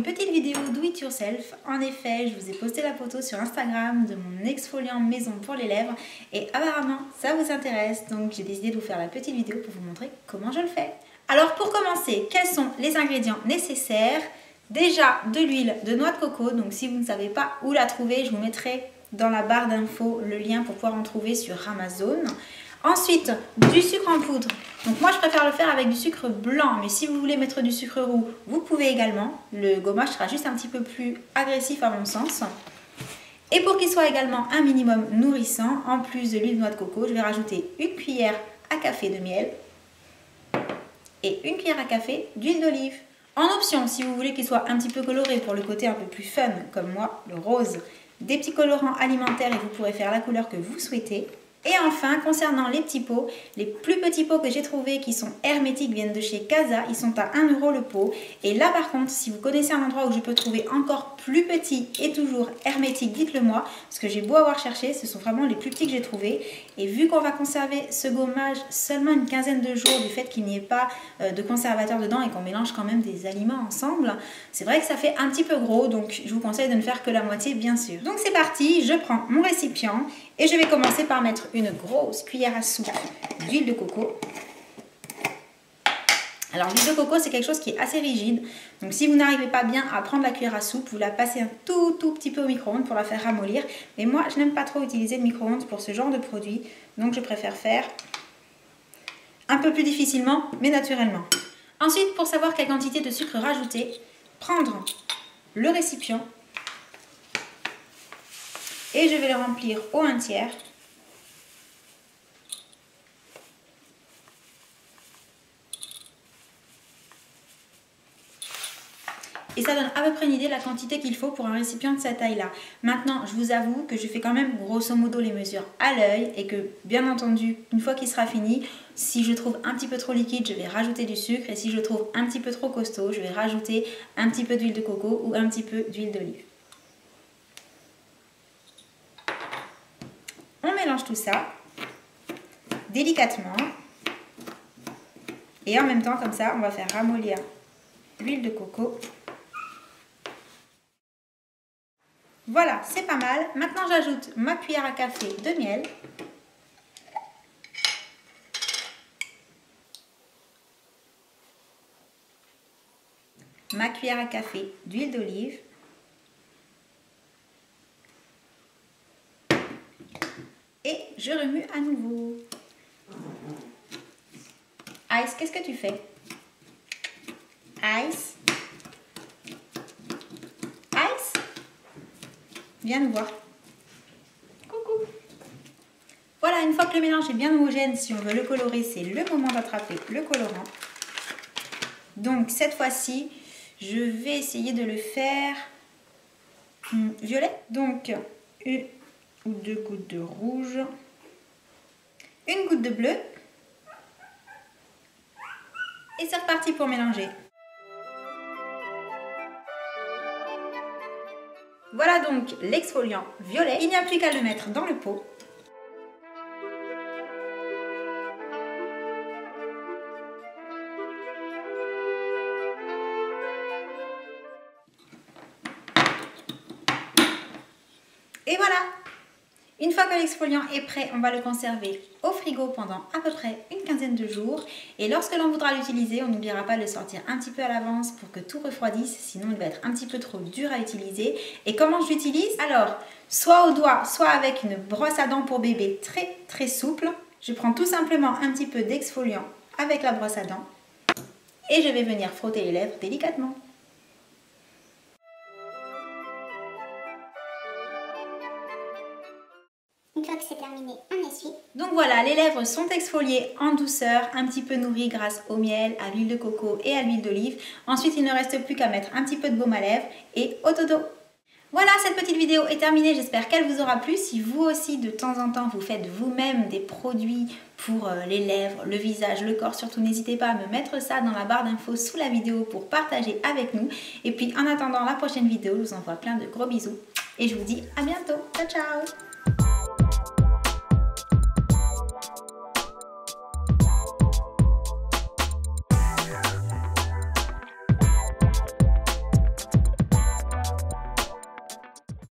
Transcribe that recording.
une petite vidéo do it yourself. En effet, je vous ai posté la photo sur Instagram de mon exfoliant maison pour les lèvres et apparemment ça vous intéresse, donc j'ai décidé de vous faire la petite vidéo pour vous montrer comment je le fais. Alors pour commencer, quels sont les ingrédients nécessaires? Déjà de l'huile de noix de coco, donc si vous ne savez pas où la trouver, je vous mettrai dans la barre d'infos le lien pour pouvoir en trouver sur Amazon. Ensuite, du sucre en poudre. Donc moi je préfère le faire avec du sucre blanc, mais si vous voulez mettre du sucre roux, vous pouvez également. Le gommage sera juste un petit peu plus agressif à mon sens. Et pour qu'il soit également un minimum nourrissant, en plus de l'huile de noix de coco, je vais rajouter une cuillère à café de miel et une cuillère à café d'huile d'olive. En option, si vous voulez qu'il soit un petit peu coloré pour le côté un peu plus fun, comme moi, le rose, des petits colorants alimentaires et vous pourrez faire la couleur que vous souhaitez. Et enfin, concernant les petits pots, les plus petits pots que j'ai trouvés qui sont hermétiques viennent de chez Casa, ils sont à 1 € le pot. Et là par contre, si vous connaissez un endroit où je peux trouver encore plus petit et toujours hermétique, dites-le moi, parce que j'ai beau avoir cherché, ce sont vraiment les plus petits que j'ai trouvés. Et vu qu'on va conserver ce gommage seulement une quinzaine de jours, du fait qu'il n'y ait pas de conservateur dedans et qu'on mélange quand même des aliments ensemble, c'est vrai que ça fait un petit peu gros, donc je vous conseille de ne faire que la moitié bien sûr. Donc c'est parti, je prends mon récipient et je vais commencer par mettre une grosse cuillère à soupe d'huile de coco. Alors l'huile de coco c'est quelque chose qui est assez rigide, donc si vous n'arrivez pas bien à prendre la cuillère à soupe, vous la passez un tout petit peu au micro-ondes pour la faire ramollir. Mais moi je n'aime pas trop utiliser le micro-ondes pour ce genre de produit, donc je préfère faire un peu plus difficilement mais naturellement. Ensuite, pour savoir quelle quantité de sucre rajouter, prendre le récipient et je vais le remplir au 1/3. Et ça donne à peu près une idée de la quantité qu'il faut pour un récipient de cette taille-là. Maintenant, je vous avoue que je fais quand même grosso modo les mesures à l'œil et que, bien entendu, une fois qu'il sera fini, si je trouve un petit peu trop liquide, je vais rajouter du sucre. Et si je trouve un petit peu trop costaud, je vais rajouter un petit peu d'huile de coco ou un petit peu d'huile d'olive. On mélange tout ça délicatement. Et en même temps, comme ça, on va faire ramollir l'huile de coco. Voilà, c'est pas mal. Maintenant, j'ajoute ma cuillère à café de miel. Ma cuillère à café d'huile d'olive. Et je remue à nouveau. Ice, qu'est-ce que tu fais? Ice. Ice. Viens nous voir. Coucou. Voilà, une fois que le mélange est bien homogène, si on veut le colorer, c'est le moment d'attraper le colorant. Donc cette fois-ci, je vais essayer de le faire violet. Donc une ou deux gouttes de rouge, une goutte de bleu. Et c'est reparti pour mélanger. Voilà donc l'exfoliant violet. Il n'y a plus qu'à le mettre dans le pot. Et voilà! Une fois que l'exfoliant est prêt, on va le conserver au frigo pendant à peu près une quinzaine de jours. Et lorsque l'on voudra l'utiliser, on n'oubliera pas de le sortir un petit peu à l'avance pour que tout refroidisse. Sinon, il va être un petit peu trop dur à utiliser. Et comment je l'utilise? Alors, soit au doigt, soit avec une brosse à dents pour bébé très souple. Je prends tout simplement un petit peu d'exfoliant avec la brosse à dents. Et je vais venir frotter les lèvres délicatement. Une fois que c'est terminé, on essuie. Donc voilà, les lèvres sont exfoliées en douceur, un petit peu nourries grâce au miel, à l'huile de coco et à l'huile d'olive. Ensuite, il ne reste plus qu'à mettre un petit peu de baume à lèvres et au dodo. Voilà, cette petite vidéo est terminée, j'espère qu'elle vous aura plu. Si vous aussi, de temps en temps, vous faites vous-même des produits pour les lèvres, le visage, le corps, surtout n'hésitez pas à me mettre ça dans la barre d'infos sous la vidéo pour partager avec nous. Et puis en attendant la prochaine vidéo, je vous envoie plein de gros bisous et je vous dis à bientôt. Ciao, ciao!